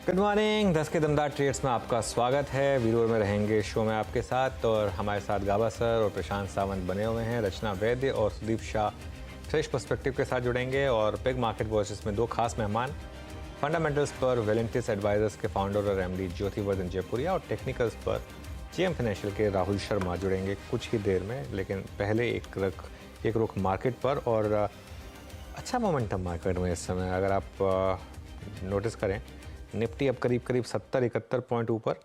Good morning, 10 के दमदार trades में आपका स्वागत है। वीरोर में रहेंगे शो में आपके साथ, और हमारे साथ गाबा सर और प्रशांत सावंत बने हुए हैं। रचना वैद्य और सुदीप शाह फ्रेश पर्सपेक्टिव के साथ जुड़ेंगे। और बिग मार्केट वॉइसेस में दो खास मेहमान, फंडामेंटल्स पर वेलेंटिस एडवाइजर्स के फाउंडर और एमडी ज्योतिवर्धन जयपुरिया, और टेक्निकल्स पर जेएम फाइनेंशियल के राहुल शर्मा जुड़ेंगे कुछ ही देर में। लेकिन पहले एक रुख मार्केट पर। और अच्छा मोमेंटम मार्केट में इस समय अगर आप नोटिस करें, निफ्टी अब करीब 70-71 पॉइंट ऊपर,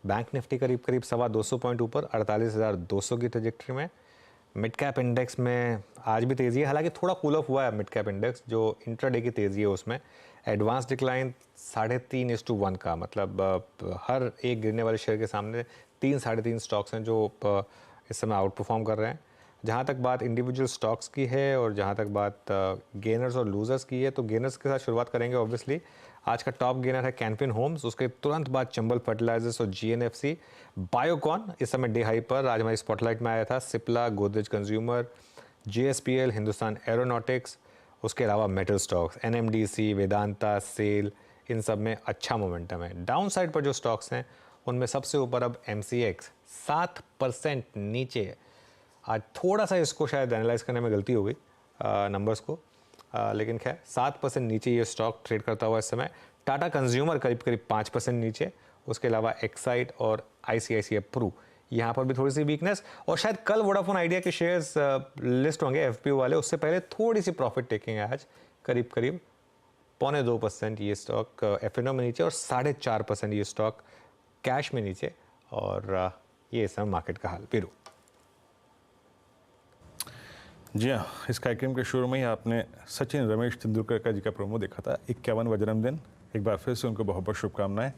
बैंक निफ्टी करीब 225 पॉइंट ऊपर 48,200 की ट्रेजेक्ट्री में। मिड कैप इंडेक्स में आज भी तेज़ी है, हालांकि थोड़ा कूल ऑफ हुआ है मिड कैप इंडेक्स। जो इंट्राडे की तेज़ी है उसमें एडवांस डिक्लाइन 3.5:1 का, मतलब हर एक गिरने वाले शेयर के सामने 3-3.5 स्टॉक्स हैं जो इस समय आउट परफॉर्म कर रहे हैं। जहाँ तक बात इंडिविजुअल स्टॉक्स की है और जहाँ तक बात गेनर्स और लूजर्स की है, तो गेनर्स के साथ शुरुआत करेंगे। ऑब्वियसली आज का टॉप गेनर है कैनफिन होम्स, उसके तुरंत बाद चंबल फर्टिलाइजर्स और जीएनएफसी। बायोकॉन इस समय डे हाई पर, आज हमारी स्पॉटलाइट में आया था। Cipla, Godrej consumer, JSPL, Hindustan aeronautics, उसके अलावा metal stocks NMDC, Vedanta, SAIL, इन सब में अच्छा मोमेंटम है। डाउन साइड पर जो स्टॉक्स हैं उनमें सबसे ऊपर अब एमसीएक्स 7% नीचे। आज थोड़ा सा इसको शायद एनालाइज करने में गलती हो गई नंबर्स को, लेकिन खैर 7% नीचे ये स्टॉक ट्रेड करता हुआ इस समय। टाटा कंज्यूमर करीब 5% नीचे, उसके अलावा एक्साइड और आईसीआईसीआई प्रू, यहाँ पर भी थोड़ी सी वीकनेस। और शायद कल वोडाफोन आइडिया के शेयर्स लिस्ट होंगे एफपीओ वाले, उससे पहले थोड़ी सी प्रॉफिट टेकिंग है आज, करीब 2.25% ये स्टॉक एफएनओ में नीचे और 4.5% ये स्टॉक कैश में नीचे। और ये इस समय मार्केट का हाल। पीरू जी हाँ, इस कार्यक्रम के शुरू में ही आपने सचिन रमेश तेंदुलकर का जी का प्रोमो देखा था। 51वां जन्मदिन, एक बार फिर से उनको बहुत बहुत शुभकामनाएं।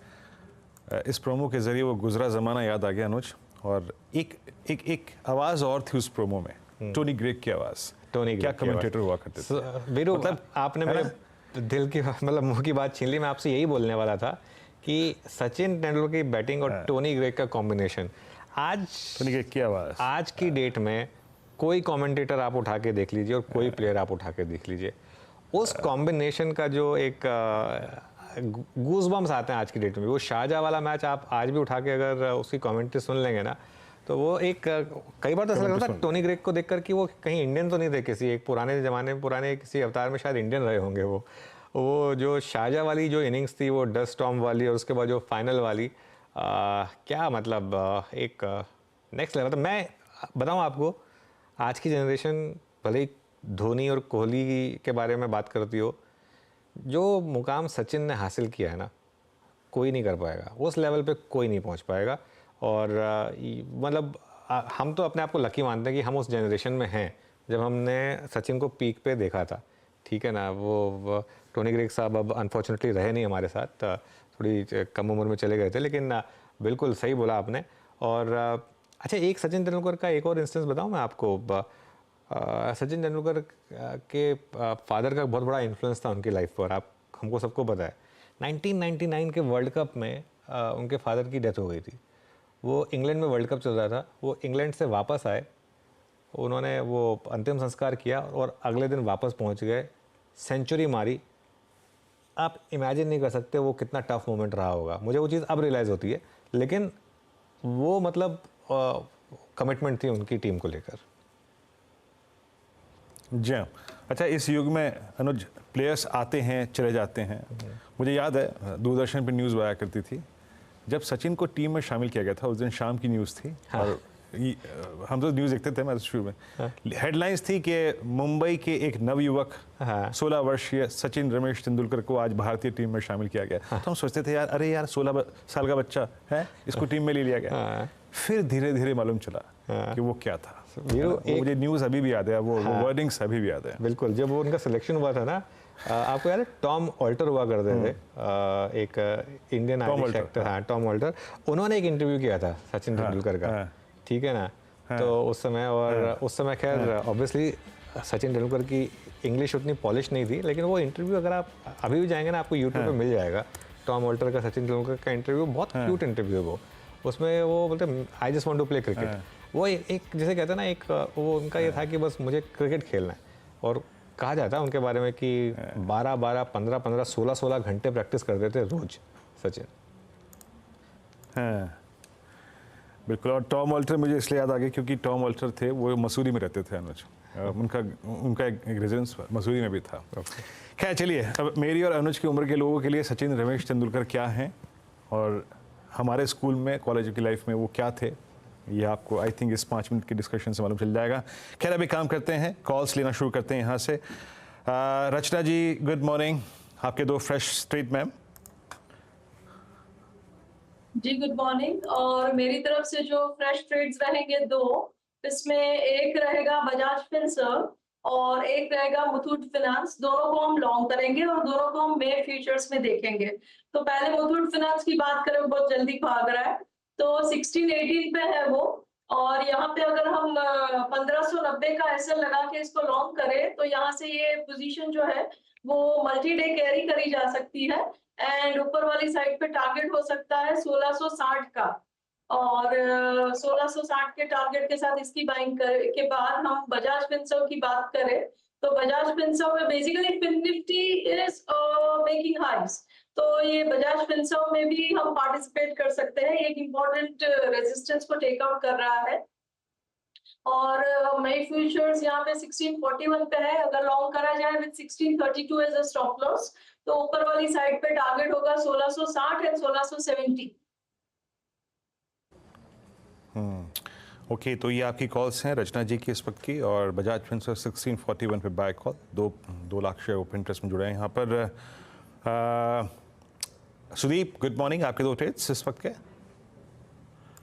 इस प्रोमो के जरिए वो गुजरा ज़माना याद आ गया अनुज, और एक आवाज़ और थी उस प्रोमो में, टोनी ग्रेग की आवाज़। टोनी क्या कमेंटेटर हुआ करते थे। वीरू, मतलब आपने मेरे दिल की, मतलब मुंह की बात छीन ली। मैं आपसे यही बोलने वाला था कि सचिन तेंदुलकर की बैटिंग और टोनी ग्रेग का कॉम्बिनेशन, आज टोनी ग्रेग की आवाज़, आज की डेट में कोई कमेंटेटर आप उठा के देख लीजिए और कोई प्लेयर आप उठा के देख लीजिए, उस कॉम्बिनेशन का जो एक गूज़बम्स आते हैं आज की डेट में। वो शारजाह वाला मैच आप आज भी उठा के अगर उसकी कमेंट्री सुन लेंगे ना, तो वो एक कई बार तो ऐसा लगता था टोनी ग्रेग को देखकर कि वो कहीं इंडियन तो नहीं थे, किसी एक पुराने ज़माने में पुराने किसी अवतार में शायद इंडियन रहे होंगे। वो जो शारजाह वाली जो इनिंग्स थी, वो डस्ट स्टॉर्म वाली, और उसके बाद जो फाइनल वाली, क्या मतलब एक नेक्स्ट लेवल था। मैं बताऊँ आपको, आज की जनरेशन भले ही धोनी और कोहली के बारे में बात करती हो, जो मुकाम सचिन ने हासिल किया है ना, कोई नहीं कर पाएगा, उस लेवल पे कोई नहीं पहुंच पाएगा। और मतलब हम तो अपने आप को लकी मानते हैं कि हम उस जनरेशन में हैं जब हमने सचिन को पीक पे देखा था, ठीक है ना। वो टोनी ग्रेग साहब अब अनफॉर्चुनेटली रहे नहीं हमारे साथ, थोड़ी कम उम्र में चले गए थे, लेकिन बिल्कुल सही बोला आपने। और अच्छा, एक सचिन तेंदुलकर का एक और इंस्टेंस बताऊं मैं आपको। सचिन तेंदुलकर के फादर का बहुत बड़ा इन्फ्लुएंस था उनकी लाइफ पर, आप हमको सबको पता है। 1999 के वर्ल्ड कप में उनके फादर की डेथ हो गई थी। वो इंग्लैंड में वर्ल्ड कप चल रहा था, वो इंग्लैंड से वापस आए, उन्होंने वो अंतिम संस्कार किया और अगले दिन वापस पहुंच गए, सेंचुरी मारी। आप इमेजिन नहीं कर सकते वो कितना टफ मोमेंट रहा होगा। मुझे वो चीज़ अब रियलाइज़ होती है, लेकिन वो मतलब कमिटमेंट थी उनकी टीम को लेकर। जी हाँ। अच्छा, इस युग में अनुज प्लेयर्स आते हैं चले जाते हैं। मुझे याद है दूरदर्शन पर न्यूज़ आया करती थी, जब सचिन को टीम में शामिल किया गया था उस दिन शाम की न्यूज़ थी। हाँ। और हम तो न्यूज़ देखते थे, मैं शुरू में हेडलाइंस थी कि मुंबई के एक नवयुवक 16 वर्षीय सचिन रमेश तेंदुलकर को आज भारतीय टीम में शामिल किया गया। तो हम सोचते थे यार, अरे यार 16 साल का बच्चा है, इसको टीम में ले लिया गया। फिर धीरे धीरे मालूम चला कि वो क्या था। मुझे न्यूज़ अभी भी याद है, वो वर्डिंग्स अभी भी याद है। बिल्कुल, जब वो उनका सिलेक्शन हुआ था ना, आपको याद है टॉम ऑल्टर हुआ करते थे, एक इंडियन आइरिश एक्टर। हाँ, टॉम ऑल्टर। उन्होंने एक इंटरव्यू किया था सचिन तेंदुलकर का, ठीक है ना। तो उस समय, और उस समय खैर ऑब्वियसली सचिन तेंदुलकर की इंग्लिश उतनी पॉलिश नहीं थी, लेकिन वो इंटरव्यू अगर आप अभी भी जाएंगे ना, आपको यूट्यूब पे मिल जाएगा। टॉम ऑल्टर का सचिन तेंदुलकर का इंटरव्यू, बहुत क्यूट इंटरव्यू है वो। उसमें वो बोलते I just want to play cricket. वो एक जैसे कहते हैं ना, एक वो उनका ये था कि बस मुझे क्रिकेट खेलना है। और कहा जाता है उनके बारे में कि 12-12, 15-15, 16-16 घंटे प्रैक्टिस करते थे रोज, सचिन। हाँ बिल्कुल, और टॉम वॉल्टर मुझे इसलिए याद आ गया क्योंकि टॉम वॉल्टर थे वो मसूरी में रहते थे अनुज, उनका एक रेजिडेंस मसूरी में भी था। खैर चलिए, अब मेरी और अनुज की उम्र के लोगों के लिए सचिन रमेश तेंदुलकर क्या हैं और हमारे स्कूल में कॉलेज की लाइफ में वो क्या थे, ये आपको आई थिंक इस 5 मिनट के डिस्कशन से मालूम चल जाएगा। खैर अभी काम करते हैं, कॉल्स लेना शुरू करते हैं यहाँ से। रचना जी गुड मॉर्निंग, आपके 2 फ्रेश स्ट्रेट मैम। जी गुड मॉर्निंग। और मेरी तरफ से जो फ्रेश ट्रेड्स रहेंगे 2, इसमें एक रहेगा बजाज फिनसर्व और एक रहेगा मुथूट फिनांस। दोनों को हम लॉन्ग करेंगे और दोनों को हम मे फ्यूचर्स में देखेंगे। तो पहले मुथूट फिनांस की बात करें, बहुत जल्दी भाग रहा है, तो 16-18 पे है वो, और यहाँ पे अगर हम 1590 का एसएल लगा के इसको लॉन्ग करें तो यहाँ से ये पोजीशन जो है वो मल्टी डे कैरी करी जा सकती है एंड ऊपर वाली साइड पे टारगेट हो सकता है 1660 का। और 1660 के टारगेट के साथ इसकी बाइंग के बाद हम बजाज फिनसर्व की बात करें तो बजाज फिनसर्व में basically FinNifty is making highs, तो ये बजाज फिनसर्व में भी हम पार्टिसिपेट कर सकते हैं। एक इम्पोर्टेंट रेजिस्टेंस को टेक आउट कर रहा है और मई फ्यूचर्स यहाँ पे 1641 पे है। अगर लॉन्ग करा जाए with 1632 as a stop loss तो ऊपर वाली साइड पे टारगेट होगा 1660 एंड 1670। ओके, तो ये आपकी कॉल्स हैं रचना जी की इस वक्त की, और बजाज फिनसर्व 1641 पे buy call, 2 lakh share open interest में जुड़े हैं यहाँ पर। सुदीप गुड मॉर्निंग, आपके 2 ट्रेड्स इस वक्त के।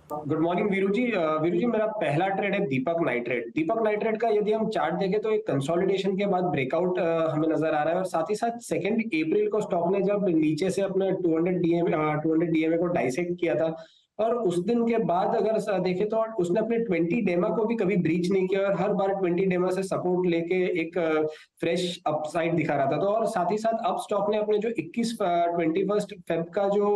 गुड मॉर्निंग वीरू जी। मेरा पहला ट्रेड है दीपक नाइट्रेट। दीपक नाइट्रेट का यदि हम चार्ट देखें तो एक कंसोलिडेशन के बाद ब्रेकआउट हमें नजर आ रहा है, और साथ ही साथ 2 अप्रैल को स्टॉक ने जब नीचे से अपने 200 डीएमए को डाइसेक्ट किया था, और उस दिन के बाद अगर देखें तो उसने अपने 20 डेमा को भी कभी ब्रीच नहीं किया और हर बार 20 डेमा से सपोर्ट लेके एक फ्रेश अपसाइड दिखा रहा था। तो और साथ ही साथ अब स्टॉक ने अपने जो 21 फेब का जो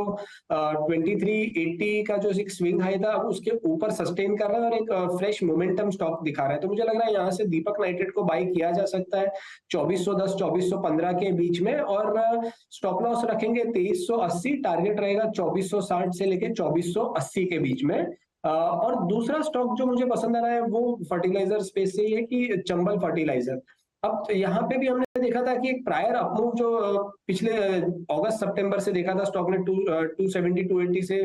2380 का जो एक स्विंग हाई था, अब उसके ऊपर सस्टेन कर रहा है और एक फ्रेश मोमेंटम स्टॉक दिखा रहा है। तो मुझे लग रहा है यहाँ से दीपक नाइट्रेट को बाई किया जा सकता है 2410 2415 के बीच में, और स्टॉप लॉस रखेंगे 2380, टारगेट रहेगा 2460 से लेके 2480 के बीच में। और दूसरा स्टॉक जो मुझे पसंद आ रहा है वो फर्टिलाइजर स्पेस से है कि चंबल फर्टिलाइजर। अब यहाँ पे भी हमने देखा था कि एक प्रायर अपमूव जो पिछले अगस्त सितंबर से देखा था, स्टॉक ने 270 280 से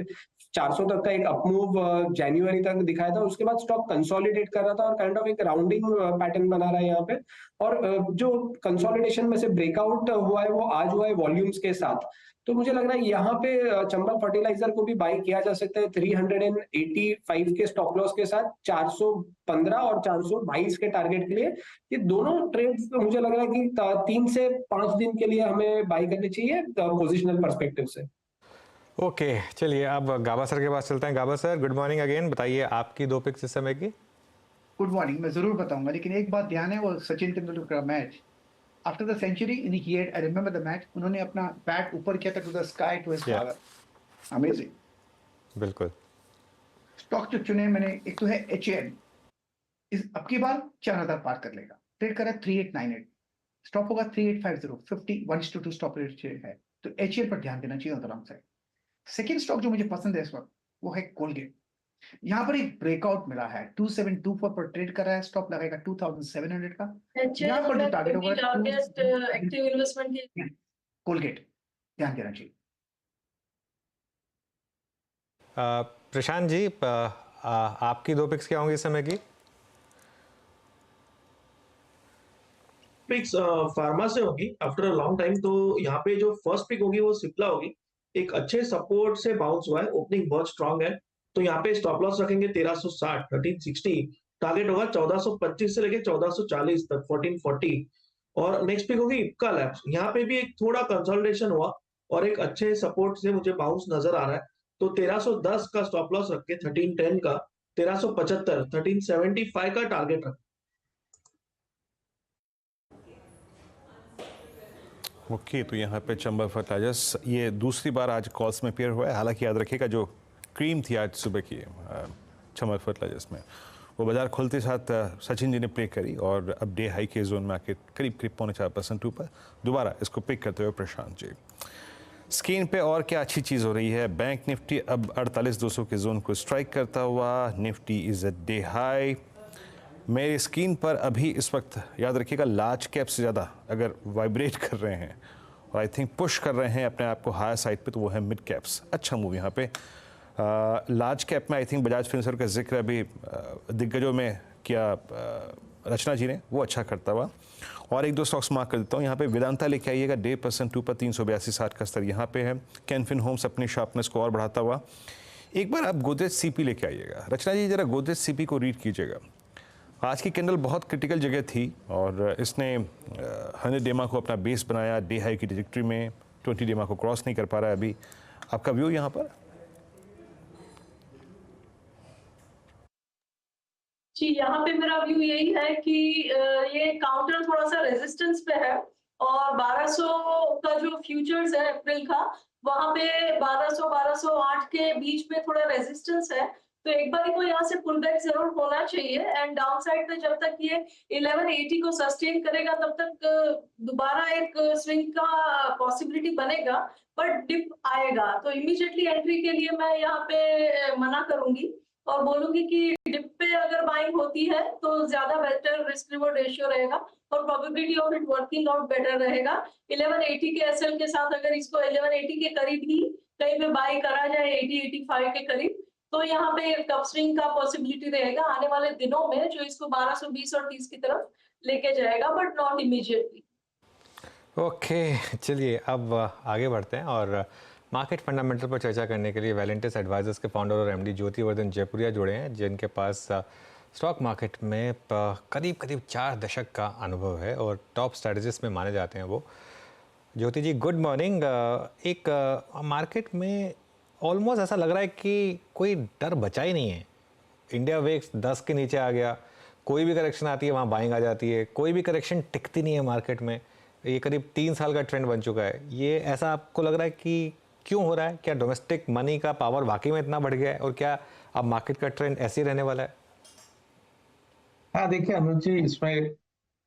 400 तक का एक अपमूव जनवरी तक दिखाया था। उसके बाद स्टॉक कंसोलिडेट कर रहा था और काइंड ऑफ एक राउंडिंग पैटर्न बना रहा है यहाँ पे, और जो कंसोलिडेशन में से ब्रेकआउट हुआ है वो आज हुआ है वॉल्यूम्स के साथ। तो मुझे लग रहा है यहाँ पे चंबल फर्टिलाइजर को भी बाई किया जा सकता है 385 के स्टॉप लॉस के साथ 415 और 422 के टारगेट के लिए। ये दोनों ट्रेड्स मुझे लग रहा है कि 3 से 5 दिन के लिए हमें बाई करनी चाहिए पोजिशनल पर्सपेक्टिव से। ओके चलिए अब गाबा सर के पास चलते हैं। गाबा सर गुड मॉर्निंग अगेन, बताइए आपकी 2 पिक्स इस समय की। गुड मॉर्निंग, मैं जरूर बताऊंगा, लेकिन एक बात ध्यान है, वो सचिन तेंदुलकर का match after the century in he had, I remember the match, उन्होंने अपना बैट ऊपर किया था to the sky to his father, amazing. बिल्कुल। स्टॉक जो चुने मैंने, एक तो है एचएन, इस अब की बार 4000 पार कर लेगा, ट्रेड करा 3898, स्टॉप होगा 3850, 50:1:2 स्टॉप रेट है, तो एचएन पर ध्यान देना चाहिए on the long side. Second stock जो मुझे पसंद है इस वक्त वो है कोलगेट। यहाँ पर एक ब्रेकआउट मिला है, 2724 पर ट्रेड कर रहा है, स्टॉप लगाएगा 2700 का। यहाँ पर जो टारगेट होगा एक्टिव इन्वेस्टमेंट की कोलगेट, ध्यान देना चाहिए। प्रशांत जी आपकी 2 पिक्स क्या होंगी इस समय की। पिक्स फार्मा से होगी आफ्टर अ लॉन्ग टाइम। तो यहाँ पे जो फर्स्ट पिक होगी वो सिप्ला होगी, एक अच्छे सपोर्ट से बाउंस हुआ है, ओपनिंग बहुत स्ट्रांग है, तो यहाँ पे स्टॉप लॉस रखेंगे 1360, 1360, टारगेट होगा 1425 से लेके 1440 तक, 1440। और नेक्स्ट पिक होगी इप्का लैब्स, यहाँ पे भी एक थोड़ा कंसोलिडेशन हुआ और एक अच्छे सपोर्ट से मुझे बाउंस नजर आ रहा है, तो 1310 का स्टॉप लॉस रख के 1310 का 1375, 1375 का टारगेट रखें। ओके, तो यहाँ पे चंबल फर्टिलाइजर्स ये दूसरी बार आज कॉल्स में पेयर हुआ है। हालांकि याद रखिएगा जो क्रीम थी आज सुबह की चंबल फर्टिलाइजर्स में, वो बाजार खुलते साथ सचिन जी ने प्ले करी और अब डे हाई के जोन में आके करीब 4% ऊपर दोबारा इसको पिक करते हुए प्रशांत जी। स्क्रीन पे और क्या अच्छी चीज़ हो रही है। बैंक निफ्टी अब 48,200 के जोन को स्ट्राइक करता हुआ, Nifty is a day high. मेरी स्क्रीन पर अभी इस वक्त याद रखिएगा लार्ज कैप से ज़्यादा अगर वाइब्रेट कर रहे हैं और आई थिंक पुश कर रहे हैं अपने आप को हायर साइड पे, तो वो है मिड कैप्स। अच्छा मूव यहाँ पे। लार्ज कैप में आई थिंक बजाज फिनसर्व का जिक्र अभी दिग्गजों में किया रचना जी ने, वो अच्छा करता हुआ। और एक दो स्टॉक्स मार्क कर देता हूँ। यहाँ पे वेदांता लेके आइएगा 1.5% ऊपर 382.60 का स्तर यहाँ पे है। कैनफिन होम्स अपनी शार्पनेस को और बढ़ाता हुआ। एक बार आप गोदरेज सीपी लेके आइएगा। रचना जी जरा गोदरेज सीपी को रीड कीजिएगा। आज की कैंडल बहुत क्रिटिकल जगह थी और इसने 100 डेमा को अपना बेस बनाया डे हाई की ट्रैजेक्टरी में। 20 डेमा को क्रॉस नहीं कर पा रहा है अभी। आपका व्यू यहाँ पर? जी, यहाँ पे मेरा व्यू यही है कि ये काउंटर थोड़ा सा रेजिस्टेंस पे है और 1200 का जो फ्यूचर्स है अप्रैल का, वहां पे 1200 1208 के बीच में थोड़ा रेजिस्टेंस है। तो एक बार को यहाँ से पुल बैक जरूर होना चाहिए एंड डाउन साइड पे जब तक ये 1180 को सस्टेन करेगा तब तक दोबारा एक स्विंग का पॉसिबिलिटी बनेगा, बट डिप आएगा तो इमीडिएटली एंट्री के लिए मैं यहाँ पे मना करूंगी और बोलूंगी कि डिप पे अगर बाइंग होती है तो ज्यादा बेटर रिस्क रिवॉर्ड रेशियो रहेगा और probability of it working out better रहेगा। 1180 के एसएल के साथ अगर इसको 1180 के करीब ही कहीं पे बाई करा जाए 80-85 के करीब, तो यहाँ पे कप स्विंग का पॉसिबिलिटी रहेगा आने वाले दिनों में, जो इसको 1220 और 30 की तरफ लेके जाएगा, बट नॉट इमीडिएटली। ओके, चलिए अब आगे बढ़ते हैं और मार्केट फंडामेंटल पर चर्चा करने के लिए वैलेंटिस एडवाइजर्स के फाउंडर और एमडी ज्योति वर्धन जयपुरिया जुड़े हैं, जिनके पास स्टॉक मार्केट में करीब 4 दशक का अनुभव है और टॉप स्ट्रैटेजिस्ट में माने जाते हैं वो। ज्योति जी, गुड मॉर्निंग। एक मार्केट में ऑलमोस्ट ऐसा लग रहा है कि कोई डर बचा ही नहीं है। इंडिया वेक्स 10 के नीचे आ गया, कोई भी करेक्शन आती है वहाँ बाइंग आ जाती है, कोई भी करेक्शन टिकती नहीं है मार्केट में। ये करीब 3 साल का ट्रेंड बन चुका है। ये ऐसा आपको लग रहा है कि क्यों हो रहा है? क्या डोमेस्टिक मनी का पावर वाकई में इतना बढ़ गया है और क्या अब मार्केट का ट्रेंड ऐसे ही रहने वाला है? हाँ, देखिए अनुज जी, इसमें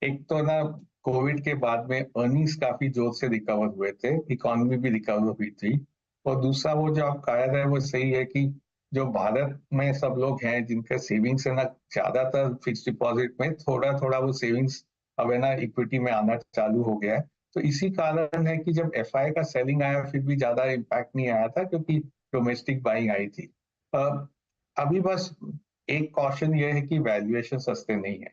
एक तो ना कोविड के बाद में अर्निंग्स काफी जोर से रिकवर हुए थे, इकोनॉमी भी रिकवर हुई थी। और दूसरा वो जो आप कह रहे हैं वो सही है कि जो भारत में सब लोग हैं जिनके सेविंग्स है ना, ज्यादातर फिक्स डिपॉजिट में, थोड़ा थोड़ा वो सेविंग्स अब है ना इक्विटी में आना चालू हो गया है। तो इसी कारण है कि जब एफआई का सेलिंग आया फिर भी ज्यादा इम्पैक्ट नहीं आया था, क्योंकि डोमेस्टिक बाइंग आई थी। अभी बस एक कॉशन ये है कि वैल्यूएशन सस्ते नहीं है,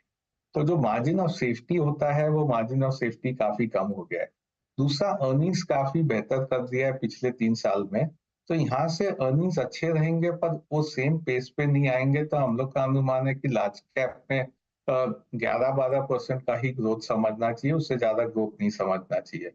तो जो मार्जिन ऑफ सेफ्टी होता है वो मार्जिन ऑफ सेफ्टी काफी कम हो गया है। दूसरा, अर्निंग्स काफी बेहतर कर दिया है पिछले 3 साल में, तो यहाँ से अर्निंग्स अच्छे रहेंगे पर वो सेम पेस पे नहीं आएंगे। तो हम लोग का अनुमान है कि लार्ज कैप में 11-12% का ही ग्रोथ समझना चाहिए, उससे ज्यादा ग्रोथ नहीं समझना चाहिए।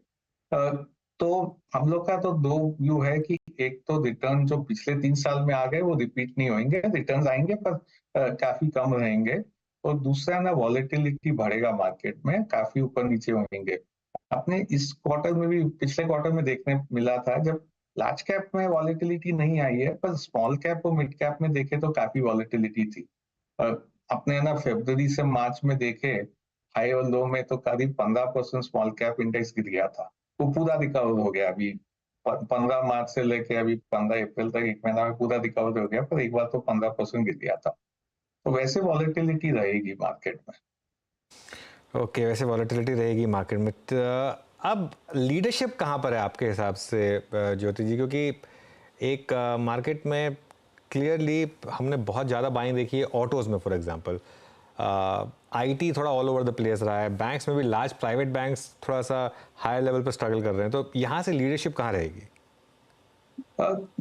तो हम लोग का तो 2 व्यू है कि एक तो रिटर्न जो पिछले 3 साल में आ गए वो रिपीट नहीं होंगे, रिटर्न्स आएंगे पर काफी कम रहेंगे। और दूसरा ना, वॉलेटिलिटी बढ़ेगा मार्केट में, काफी ऊपर नीचे होंगे। अपने इस क्वार्टर में भी, पिछले क्वार्टर में देखने मिला था जब लार्ज कैप में वॉलेटिलिटी नहीं आई है, पर स्मॉल कैप और मिड कैप में देखे तो काफी वॉलेटिलिटी थी। अपने ना फरवरी से मार्च में देखे हाई और लो में तो करीब 15% स्मॉल कैप इंडेक्स गिर गया था, वो पूरा रिकवर हो गया। अभी 15 मार्च से लेके अभी 15 अप्रैल तक 1 महीना में पूरा रिकवर हो गया, पर एक बार तो 15% गिर गया था। तो वैसे वॉलेटिलिटी रहेगी मार्केट में। ओके, वैसे वॉलेटिलिटी रहेगी मार्केट में। अब लीडरशिप कहाँ पर है आपके हिसाब से ज्योति जी? क्योंकि एक मार्केट में क्लियरली हमने बहुत ज़्यादा बाइंग देखी है ऑटोज़ में, फॉर एग्जांपल। आईटी थोड़ा ऑल ओवर द प्लेस रहा है, बैंक्स में भी लार्ज प्राइवेट बैंक्स थोड़ा सा हायर लेवल पर स्ट्रगल कर रहे हैं। तो यहाँ से लीडरशिप कहाँ रहेगी?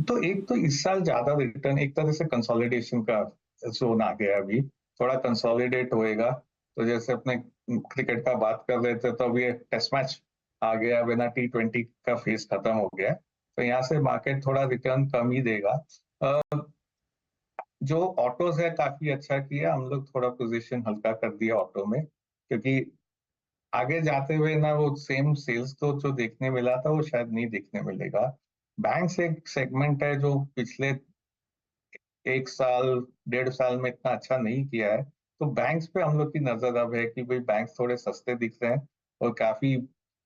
तो एक तो इस साल ज्यादा रिटर्न, एक तरह से कंसोलिडेशन का जोन आ गया, अभी थोड़ा कंसोलिडेट होएगा। तो जैसे अपने क्रिकेट का बात कर रहे थे, तो अब ये टेस्ट मैच आ गया, बिना T20 का फेज खत्म हो गया, तो यहाँ से मार्केट थोड़ा रिटर्न कम ही देगा। जो ऑटोज है काफी अच्छा किया, हम लोग थोड़ा पोजीशन हल्का कर दिया ऑटो में, क्योंकि आगे जाते हुए ना वो सेम सेल्स तो जो देखने मिला था वो शायद नहीं देखने मिलेगा। बैंक एक सेगमेंट है जो पिछले 1 साल 1.5 साल में इतना अच्छा नहीं किया है, तो बैंक्स पे हम लोग की नजर अब है कि भाई बैंक थोड़े सस्ते दिख रहे हैं और काफी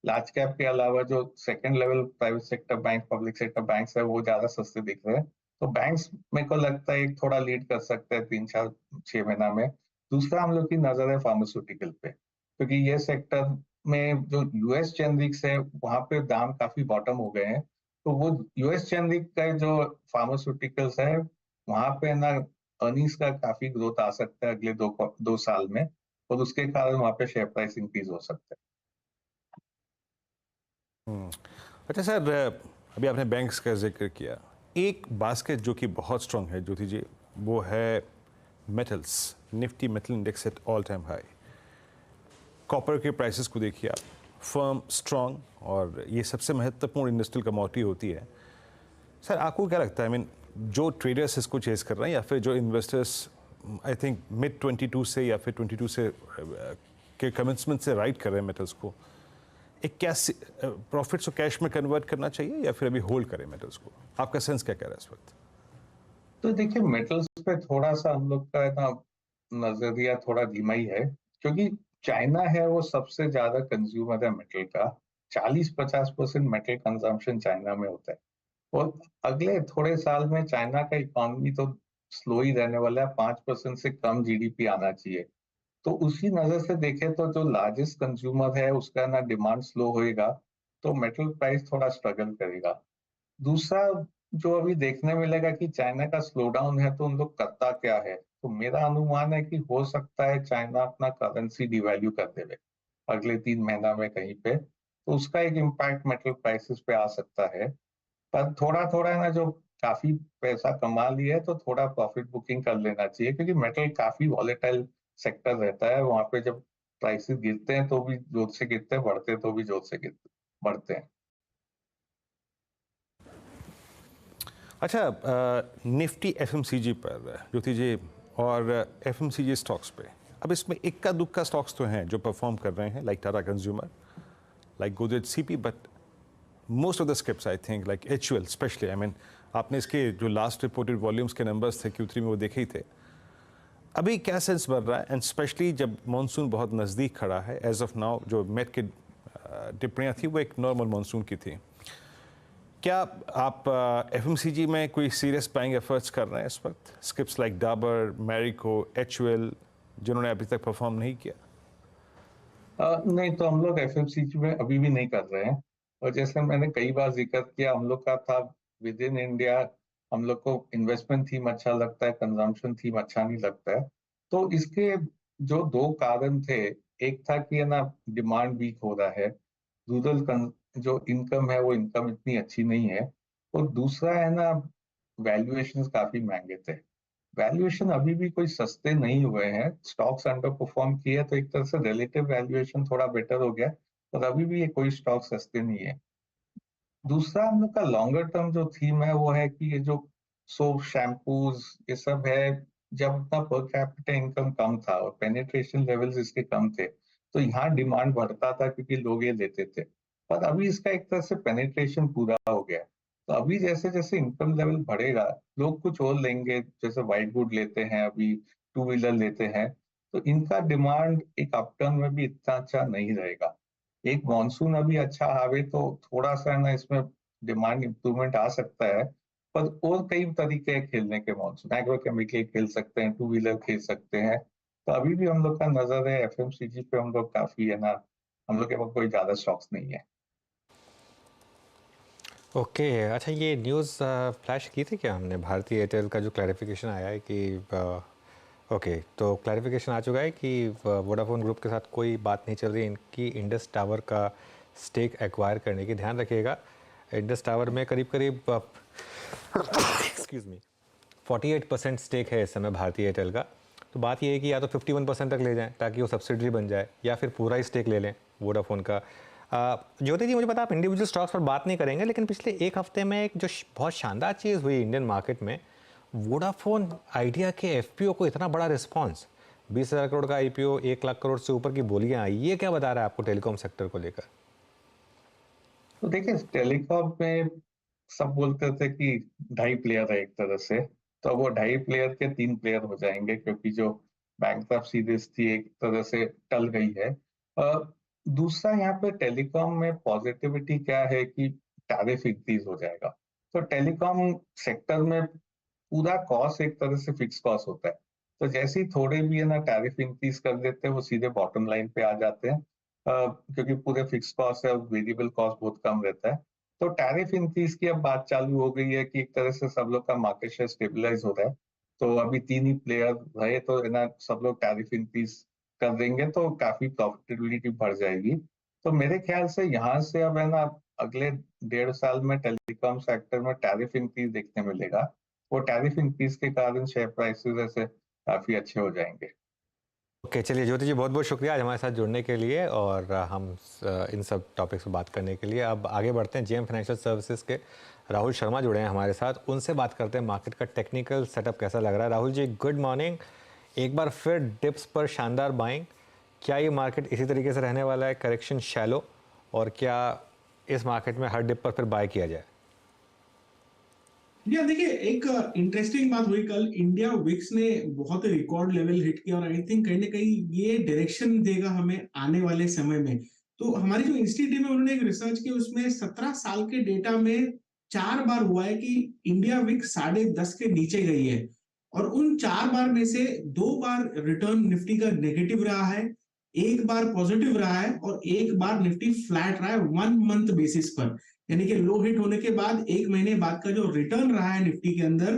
लार्ज कैप के अलावा जो second level private sector bank, public sector banks है, वो ज्यादा सस्ते दिख रहे हैं। तो बैंक्स मेरे को लगता है एक थोड़ा लीड कर सकते हैं 3-4-6 महीना में। दूसरा हम लोग की नजर है फार्मास्यूटिकल पे, क्योंकि ये सेक्टर में जो यूएस जेनरिक्स है वहां पे दाम काफी बॉटम हो गए हैं। तो वो यूएस जेनरिक का जो फार्मास्यूटिकल्स है वहां पे ना अर्निंग्स का काफी ग्रोथ आ सकता है अगले 2 साल में, और उसके कारण वहां पे शेयर प्राइस इंक्रीज हो सकता है। अच्छा सर, अभी आपने बैंक्स का जिक्र किया, एक बास्केट जो कि बहुत स्ट्रांग है ज्योति जी, वो है metals. Nifty metal index at all time high. Copper के प्राइसेस को देखिए आप, फर्म, स्ट्रांग, और ये सबसे महत्वपूर्ण इंडस्ट्रियल कमोडिटी होती है। सर आपको क्या लगता है, आई मीन जो ट्रेडर्स इसको चेस कर रहे हैं या फिर जो इन्वेस्टर्स आई थिंक मिड 22 से या फिर 22 से के कमेंसमेंट से राइट कर रहे हैं मेटल्स को, एक क्या प्रॉफिट्स को कैश में कन्वर्ट करना चाहिए या फिर अभी होल्ड करें मेटल्स को? आपका सेंस क्या कह रहा है इस वक्त? तो देखिए मेटल्स पे थोड़ा सा हम लोग का ना नजरिया थोड़ा धीमा ही है, क्योंकि चाइना है वो सबसे ज्यादा कंज्यूमर है मेटल का। 40-50% मेटल कंजम्पशन चाइना में होता है, और अगले थोड़े साल में चाइना का इकोनॉमी तो स्लो ही रहने वाला है। 5% से कम जीडीपी आना चाहिए। तो उसी नजर से देखें तो जो लार्जेस्ट कंज्यूमर है उसका ना डिमांड स्लो होएगा, तो मेटल प्राइस थोड़ा स्ट्रगल करेगा। दूसरा जो अभी देखने मिलेगा कि चाइना का स्लो डाउन है, तो उन लोग करता क्या है। तो मेरा अनुमान है कि हो सकता है चाइना अपना करेंसी डिवैल्यू कर देवे अगले 3 महीना में कहीं पे, तो उसका एक इम्पैक्ट मेटल प्राइसेस पे आ सकता है। पर थोड़ा थोड़ा ना जो काफी पैसा कमा लिया है तो थोड़ा प्रॉफिट बुकिंग कर लेना चाहिए, क्योंकि मेटल काफी वॉलेटाइल सेक्टर रहता है। वहां पे जब प्राइसेस गिरते हैं तो भी जोर से गिरते हैं, बढ़ते हैं तो भी जोर से बढ़ते हैं। अच्छा, निफ्टी एफएमसीजी पर ज्योति जी और एफएमसीजी स्टॉक्स पे, अब इसमें इक्का दुक्का स्टॉक्स तो हैं जो परफॉर्म कर रहे हैं, like Tata consumer, like Godrej CP, but most of the scripts I think like HUL specially, I mean आपने इसके जो लास्ट रिपोर्टेड वॉल्यूम्स के नंबर्स थे Q3 में वो देखे ही थे। अभी क्या सेंस बन रहा है, एंड स्पेशली जब मानसून बहुत नज़दीक खड़ा है, एज ऑफ नाउ जो मेट की टिप्पणियाँ थी वो एक नॉर्मल मानसून की थी। क्या आप एफएमसीजी में कोई सीरियस बाइंग एफर्ट्स कर रहे हैं इस वक्त? Scripts like Dabur, Marico, HUL जिन्होंने अभी तक परफॉर्म नहीं किया? नहीं, तो हम लोग एफएमसीजी में अभी भी नहीं कर रहे हैं। और जैसे मैंने कई बार जिक्र किया, हम लोग का था विद इन इंडिया, हम लोग को इन्वेस्टमेंट थीम अच्छा लगता है, कंजम्पशन थीम अच्छा नहीं लगता है। तो इसके जो 2 कारण थे, एक था कि है ना डिमांड वीक हो रहा है, रूरल जो इनकम है वो इनकम इतनी अच्छी नहीं है, और दूसरा है ना वैल्यूएशंस काफी महंगे थे। वैल्यूएशन अभी भी कोई सस्ते नहीं हुए हैं, स्टॉक्स अंडर परफॉर्म किए तो एक तरह से रिलेटिव वैल्यूएशन थोड़ा बेटर हो गया, पर अभी भी ये कोई स्टॉक सस्ते नहीं है। दूसरा हम लोग का लॉन्गर टर्म जो थीम है वो है कि ये जो सोप, शैम्पूज, ये सब है, जब अपना पर कैपिटा इनकम कम था और पेनिट्रेशन लेवल्स इसके कम थे, तो यहाँ डिमांड बढ़ता था क्योंकि लोग ये लेते थे। पर अभी इसका एक तरह से पेनिट्रेशन पूरा हो गया, तो अभी जैसे जैसे इनकम लेवल बढ़ेगा लोग कुछ और लेंगे, जैसे व्हाइट गुड लेते हैं, अभी 2 व्हीलर लेते हैं, तो इनका डिमांड एक अपटर्न में भी इतना अच्छा नहीं रहेगा। एक मॉनसून अभी अच्छा आवे तो थोड़ा सा ना इसमें डिमांड इंप्रूवमेंट आ सकता है। पर और कई तरीके हैं खेलने के, मॉनसून एग्रोकेमिकल खेल सकते हैं, 2 व्हीलर खेल सकते हैं। तो अभी भी हम लोग का नजर है एफएमसीजी पे, हम लोग काफी है ना, हम लोग के पास कोई ज्यादा स्टॉक्स नहीं है। ओके अच्छा, ये न्यूज़ फ्लैश की थी क्या हमने? भारतीय एयरटेल का जो क्लैरिफिकेशन आया है कि ओके, तो क्लैरिफिकेशन आ चुका है कि वोडाफोन ग्रुप के साथ कोई बात नहीं चल रही इनकी इंडस टावर का स्टेक एक्वायर करने की। ध्यान रखिएगा, इंडस टावर में करीब करीब एक्सक्यूज़ मी 48% स्टेक है इस समय भारतीय एयरटेल का। तो बात ये है कि या तो 51% तक ले जाएं ताकि वो सब्सिडरी बन जाए, या फिर पूरा ही स्टेक ले लें वोडाफोन का। ज्योति जी, मुझे पता आप इंडिविजुअल स्टॉक्स पर बात नहीं करेंगे, लेकिन पिछले एक हफ्ते में एक जो बहुत शानदार चीज़ हुई इंडियन मार्केट में, वोडाफोन आइडिया के एफपीओ को इतना बड़ा रिस्पांस, 20,000 करोड़ का आईपीओ, 1 लाख करोड़ से ऊपर की बोलियां आई। ये क्या बता रहा है आपको टेलीकॉम सेक्टर को लेकर? तो देखिए टेलीकॉम में सब बोलते थे कि 2.5 प्लेयर है एक तरह से, तो वो 2.5 प्लेयर के 3 प्लेयर हो जाएंगे, क्योंकि जो बैंकरप्सी लिस्ट थी एक तरह से टल गई है। दूसरा यहाँ पे टेलीकॉम में पॉजिटिविटी क्या है कि टैरिफ इंक्रीज हो जाएगा। तो टेलीकॉम सेक्टर में पूरा कॉस्ट एक तरह से फिक्स कॉस्ट होता है, तो जैसे ही थोड़े भी है ना टैरिफ इंक्रीज कर देते हैं वो सीधे बॉटम लाइन पे आ जाते हैं, क्योंकि पूरे फिक्स कॉस्ट है और वेरिएबल कॉस्ट बहुत कम रहता है। तो टैरिफ इंक्रीज की अब बात चालू हो गई है कि एक तरह से सब लोग का मार्केट शेयर स्टेबलाइज हो रहा है। तो अभी 3 ही प्लेयर रहे तो है ना सब लोग टैरिफ इंक्रीज कर देंगे तो काफी प्रॉफिटेबिलिटी बढ़ जाएगी। तो मेरे ख्याल से यहाँ से अब है ना अगले 1.5 साल में टेलीकॉम सेक्टर में टैरिफ इंक्रीज देखने मिलेगा। वो टैरिफ इंक्रीज के कारण शेयर प्राइसेस ऐसे काफी अच्छे हो जाएंगे। ओके, चलिए ज्योति जी, बहुत बहुत शुक्रिया आज हमारे साथ जुड़ने के लिए और हम इन सब टॉपिक्स पर बात करने के लिए। अब आगे बढ़ते हैं, जेएम फाइनेंशियल सर्विसेज के राहुल शर्मा जुड़े हैं हमारे साथ, उनसे बात करते हैं मार्केट का टेक्निकल सेटअप कैसा लग रहा है। Rahul ji, good morning. एक बार फिर डिप्स पर शानदार बाइंग, क्या ये मार्केट इसी तरीके से रहने वाला है, करेक्शन शैलो, और क्या इस मार्केट में हर डिप पर फिर बाय किया जाए? या देखिए, एक इंटरेस्टिंग बात हुई कल, इंडिया विक्स ने बहुत रिकॉर्ड लेवल हिट किया और आई थिंक कहीं ना कहीं ये डायरेक्शन देगा हमें आने वाले समय में। तो हमारी जो इंस्टीट्यूट में उन्होंने एक रिसर्च की, उसमें 17 साल के डेटा में 4 बार हुआ है कि इंडिया विक्स 10.5 के नीचे गई है, और उन 4 बार में से 2 बार रिटर्न निफ्टी का नेगेटिव रहा है, 1 बार पॉजिटिव रहा है और 1 बार निफ्टी फ्लैट रहा है 1 मंथ बेसिस पर। यानी कि लो हिट होने के बाद 1 महीने बाद का जो रिटर्न रहा है निफ्टी के अंदर,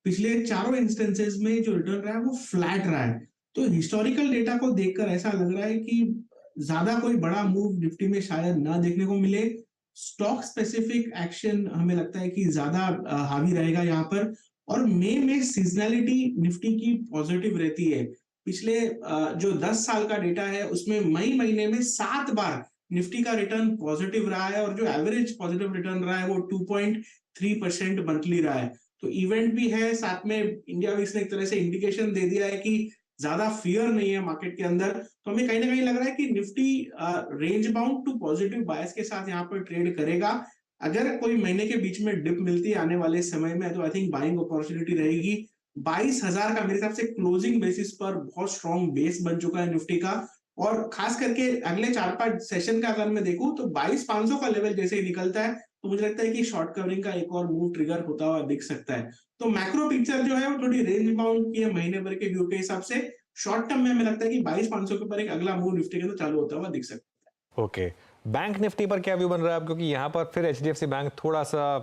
पिछले चारों इंस्टेंसेस में जो रिटर्न रहा है वो फ्लैट रहा है। तो हिस्टोरिकल डेटा को देखकर ऐसा लग रहा है कि ज्यादा कोई बड़ा मूव निफ्टी में शायद ना देखने को मिले। स्टॉक स्पेसिफिक एक्शन हमें लगता है कि ज्यादा हावी रहेगा यहाँ पर, और मई में सीजनैलिटी निफ्टी की पॉजिटिव रहती है। पिछले जो 10 साल का डेटा है उसमें मई महीने में 7 बार निफ्टी का रिटर्न पॉजिटिव रहा है, और जो एवरेज पॉजिटिव रिटर्न रहा है वो 2.3% मंथली रहा है। तो इवेंट भी है, साथ में इंडिया विक्स ने एक तरह से इंडिकेशन दे दिया है कि ज्यादा फियर नहीं है मार्केट के अंदर। तो हमें कहीं ना कहीं लग रहा है कि Nifty range bound to positive bias के साथ यहाँ पर ट्रेड करेगा। अगर कोई महीने के बीच में डिप मिलती है आने वाले समय में तो आई थिंक बाइंग अपॉर्चुनिटी रहेगी। 22,000 का मेरे हिसाब से क्लोजिंग बेसिस पर बहुत स्ट्रॉन्ग बेस बन चुका है निफ्टी का, और खास करके अगले 4-5 सेशन का अगर मैं देखूं तो 22,500 का लेवल जैसे ही निकलता है तो मुझे लगता है कि शॉर्ट कवरिंग का एक और मूव ट्रिगर होता हुआ दिख सकता है। तो मैक्रो पिक्चर जो है वो थोड़ी रेंज बाउंड की है महीने भर के व्यू के हिसाब से। शॉर्ट टर्म में हमें लगता है कि 22,500 के ऊपर एक अगला मूव निफ्टी के अंदर चालू होता हुआ दिख सकता है। ओके, बैंक निफ्टी पर क्या व्यू बन रहा है आप, क्योंकि यहाँ पर फिर एचडीएफसी बैंक थोड़ा सा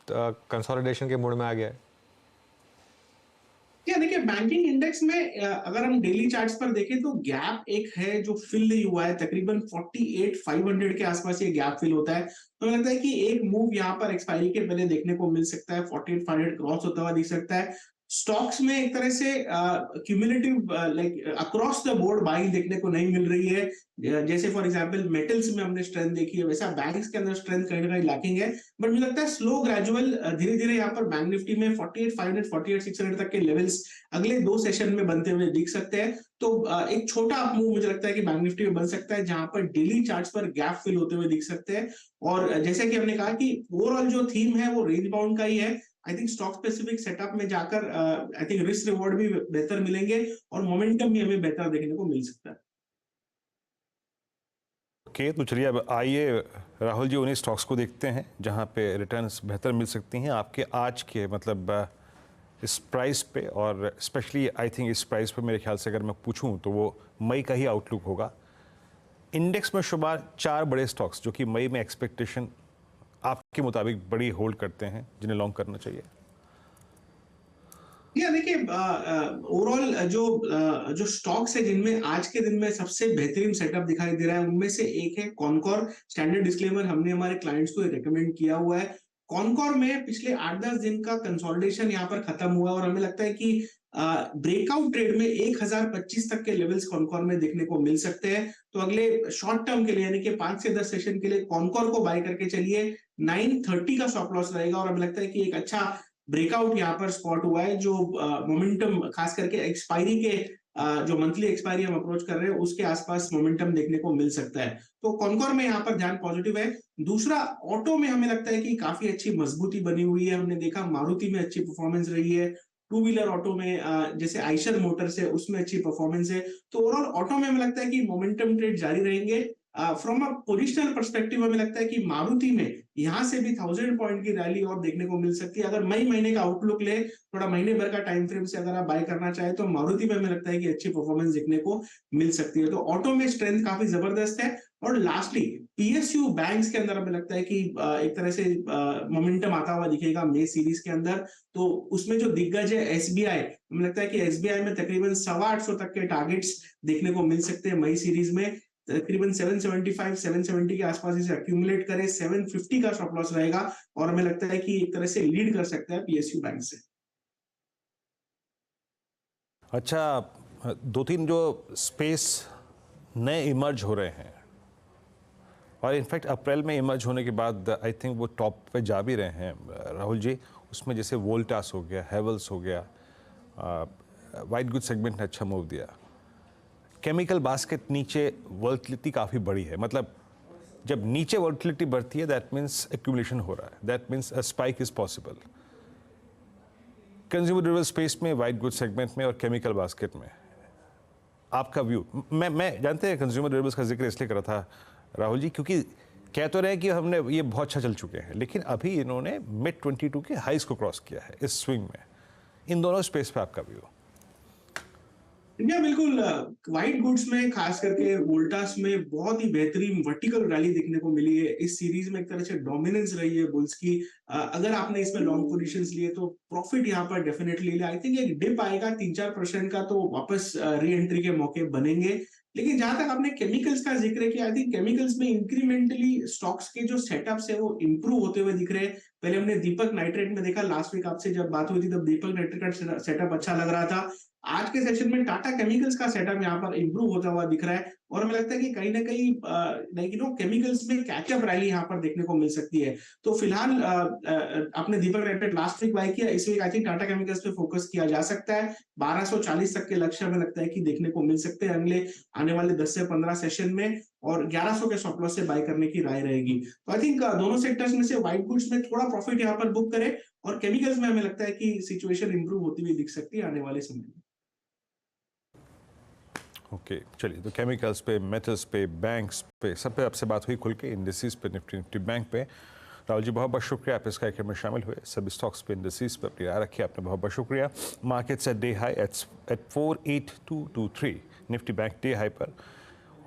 कंसोलिडेशन के मूड में आ गया है। देखिए, बैंकिंग इंडेक्स में अगर हम डेली चार्ट्स पर देखें तो गैप एक है जो फिल हुआ है, तकरीबन 48,500 के आसपास ये गैप फिल होता है। तो मुझे लगता है कि एक मूव यहाँ पर एक्सपायरी के पहले देखने को मिल सकता है, 48,500 क्रॉस होता हुआ दिख सकता है। स्टॉक्स में एक तरह से cumulative like across the board buying देखने को नहीं मिल रही है। जैसे फॉर एग्जांपल मेटल्स में हमने स्ट्रेंथ देखी है, वैसा बैंक्स के अंदर स्ट्रेंथ कहीं ना कहीं लैकिंग है। बट मुझे लगता है स्लो ग्रेजुअल धीरे धीरे यहाँ पर बैंक निफ्टी में 48,500 48,600 तक के लेवल्स अगले 2 सेशन में बनते हुए दिख सकते हैं। तो एक छोटा अप मूव मुझे लगता है कि बैंक निफ्टी में बन सकता है, जहां पर डेली चार्ट्स पर गैप फिल होते हुए दिख सकते हैं। और जैसे कि हमने कहा कि ओवरऑल जो थीम है वो रेंज बाउंड का ही है। I think stock specific setup में जाकर आई थिंक रिस्क रिवॉर्ड भी बेहतर मिलेंगे और मोमेंटम भी हमें बेहतर देखने को मिल सकता है। ओके, तो चलिए अब आइए राहुल जी उन्हीं स्टॉक्स को देखते हैं जहां पे रिटर्न्स बेहतर मिल सकती हैं आपके आज के मतलब इस प्राइस पे, और स्पेशली आई थिंक इस प्राइस पे मेरे ख्याल से अगर मैं पूछूं तो वो मई का ही आउटलुक होगा। इंडेक्स में शुमार 4 बड़े स्टॉक्स जो कि मई में एक्सपेक्टेशन आपके मुताबिक बड़ी होल्ड करते हैं, जिन्हें लॉन्ग करना चाहिए। देखिए, ओवरऑल जो स्टॉक्स है जिनमें आज के दिन में सबसे बेहतरीन सेटअप दिखाई दे रहा है उनमें से एक है कॉनकॉर। स्टैंडर्ड डिस्क्लेमर हमने हमारे क्लाइंट्स को रिकमेंड किया हुआ है। कॉनकॉर में पिछले 8-10 दिन का कंसोलिडेशन यहाँ पर खत्म हुआ और हमें लगता है कि ब्रेकआउट ट्रेड में 1025 तक के लेवल्स कॉनकॉर में देखने को मिल सकते हैं। तो अगले शॉर्ट टर्म के लिए यानी कि 5 से 10 सेशन के लिए कॉनकॉर को बाय करके चलिए। 930 का स्टॉप लॉस रहेगा और हमें लगता है कि एक अच्छा ब्रेकआउट यहाँ पर स्पॉट हुआ है, जो मोमेंटम खास करके एक्सपायरी के जो मंथली एक्सपायरी हम अप्रोच कर रहे हैं उसके आसपास मोमेंटम देखने को मिल सकता है। तो कॉनकॉर में यहाँ पर ध्यान पॉजिटिव है। दूसरा, ऑटो में हमें लगता है कि काफी अच्छी मजबूती बनी हुई है। हमने देखा मारुति में अच्छी परफॉर्मेंस रही है, 2 व्हीलर ऑटो में जैसे आइशर मोटर्स है उसमें अच्छी परफॉर्मेंस है। तो ओवरऑल ऑटो में हमें लगता है कि मोमेंटम ट्रेड जारी रहेंगे। फ्रॉम अ पोजिशनल पर्सपेक्टिव हमें लगता है कि मारुति में यहाँ से भी 1000 पॉइंट की रैली और देखने को मिल सकती है। अगर मई महीने का आउटलुक ले, थोड़ा महीने भर का टाइम फ्रेम से अगर आप बाय करना चाहे तो मारुति में हमें लगता है कि अच्छी परफॉर्मेंस देखने को मिल सकती है। तो ऑटो में स्ट्रेंथ काफी जबरदस्त है। और लास्टली पीएसयू बैंक्स के अंदर हमें लगता है कि एक तरह से मोमेंटम आता हुआ दिखेगा मई सीरीज के अंदर। तो उसमें जो दिग्गज है एसबीआई, हमें लगता है कि एसबीआई में तकरीबन 850 तक के टारगेट्स देखने को मिल सकते हैं मई सीरीज में। तकरीबन 775 770 के आसपास इसे एक्यूमुलेट करे, 750 का स्टॉप लॉस रहेगा और हमें लगता है कि एक तरह से लीड कर सकता है पीएसयू बैंक से। अच्छा, दो तीन जो स्पेस नए इमर्ज हो रहे हैं और इनफैक्ट अप्रैल में इमर्ज होने के बाद आई थिंक वो टॉप पे जा भी रहे हैं राहुल जी। उसमें जैसे वोल्टास हो गया, हेवल्स हो गया, वाइट गुड सेगमेंट ने अच्छा मूव दिया। केमिकल बास्केट नीचे वोलेटिलिटी काफ़ी बड़ी है, मतलब जब नीचे वोलेटिलिटी बढ़ती है दैट मीन्स एक्यूमुलेशन हो रहा है, that means a spike is possible. Consumer durable space में, वाइट गुड सेगमेंट में और केमिकल बास्केट में आपका व्यू? मैं जानते हैं कंज्यूमर ड्यूरेबल्स का जिक्र इसलिए करा था राहुल जी क्योंकि कह तो रहे हैं कि हमने ये बहुत अच्छा चल चुके हैं, लेकिन अभी इन्होंने मिड 22 के हाइस को क्रॉस किया है इस स्विंग में। इन दोनों स्पेस पे आपका व्यू? इंडिया बिल्कुल व्हाइट गुड्स में खास करके वोल्टास में बहुत ही बेहतरीन वर्टिकल रैली देखने को मिली है। इस सीरीज में एक तरह से डोमिनेंस रही है बुल्स की। अगर आपने इसमें लॉन्ग पोजीशंस लिए तो प्रॉफिट यहाँ पर डेफिनेटली ले। आई थिंक एक डिप आएगा 3-4% का तो वापस री एंट्री के मौके बनेंगे। लेकिन जहां तक आपने केमिकल्स का जिक्र किया, आई थिंक केमिकल्स में इंक्रीमेंटली स्टॉक्स के जो सेटअप्स है वो इंप्रूव होते हुए दिख रहे हैं। पहले हमने दीपक नाइट्रेट में देखा, लास्ट वीक आपसे जब बात हुई थी तब दीपक नाइट्रेट का सेटअप अच्छा लग रहा था। आज के सेशन में टाटा केमिकल्स का सेटअप यहाँ पर इंप्रूव होता हुआ दिख रहा है और हमें लगता है कि कहीं ना कहीं केमिकल्स में कैचअप रैली यहाँ पर देखने को मिल सकती है। तो फिलहाल आपने Deepak nitrate last week buy किया, इस week I think Tata chemicals पे फोकस किया जा सकता है। 1240 तक के लक्ष्य हमें लगता है कि देखने को मिल सकते हैं अगले आने वाले 10 से 15 सेशन में और 1100 के स्टॉप लॉस से बाय करने की राय रहेगी। तो आई थिंक दोनों सेक्टर्स में से व्हाइट गुड्स में थोड़ा प्रॉफिट यहाँ पर बुक करें और केमिकल्स में हमें लगता है कि सिचुएशन इंप्रूव होती हुई दिख सकती है आने वाले समय में। ओके, चलिए, तो केमिकल्स पे, मेटल्स पे, बैंक्स पे, सब पे आपसे बात हुई खुल के। इंडिसेस पे, निफ्टी बैंक पे राहुल जी बहुत बहुत शुक्रिया आप इस कार्यक्रम में शामिल हुए। सभी स्टॉक्स पे, इंडिसेस पे अपनी राय रखी आपने, बहुत बहुत शुक्रिया। Markets at day high at 48223, Nifty bank day high पर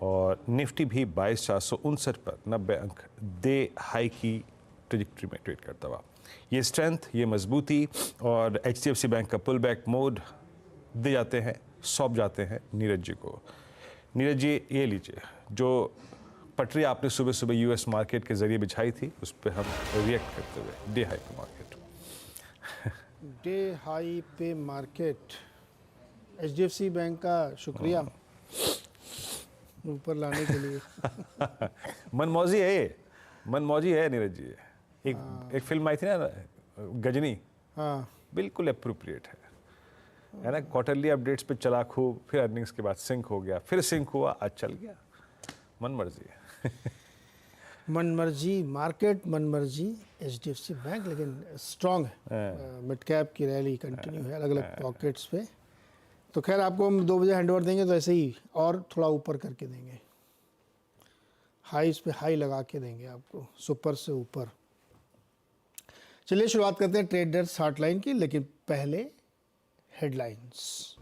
और निफ्टी भी 22,459 पर 90 अंक डे हाई की ट्रेजेक्टरी में ट्रेड करता हुआ। ये स्ट्रेंथ, ये मजबूती और HDFC बैंक का पुल बैक मोड दे जाते हैं, सौंप जाते हैं नीरज जी को। नीरज जी, ये लीजिए, जो पटरी आपने सुबह सुबह यूएस मार्केट के जरिए बिछाई थी उस पर हम रिएक्ट करते हुए। डे हाई पे मार्केट, डे हाई पे मार्केट, HDFC बैंक का शुक्रिया ऊपर लाने के लिए। मनमौजी है ये, मनमौजी है नीरज जी। एक फिल्म आई थी ना गजनी, हाँ बिल्कुल अप्रोप्रिएट है ना। क्वार्टरली अपडेट्स पे चला खूब, फिर अर्निंग्स के बाद सिंक हो गया, फिर सिंक हुआ, आज चल गया। मन मर्जी है। मन मर्जी मार्केट, मन मर्जी HDFC बैंक, लेकिन स्ट्रांग है। मिड कैप की रैली कंटिन्यू है अलग अलग पॉकेट्स पे। तो खैर आपको हम 2 बजे हैंडओवर देंगे तो ऐसे ही और थोड़ा ऊपर करके देंगे, हाईस पे हाई लगा के देंगे आपको, सुपर से ऊपर। चलिए शुरुआत करते हैं ट्रेडर्स हॉटलाइन की, लेकिन पहले हेडलाइंस।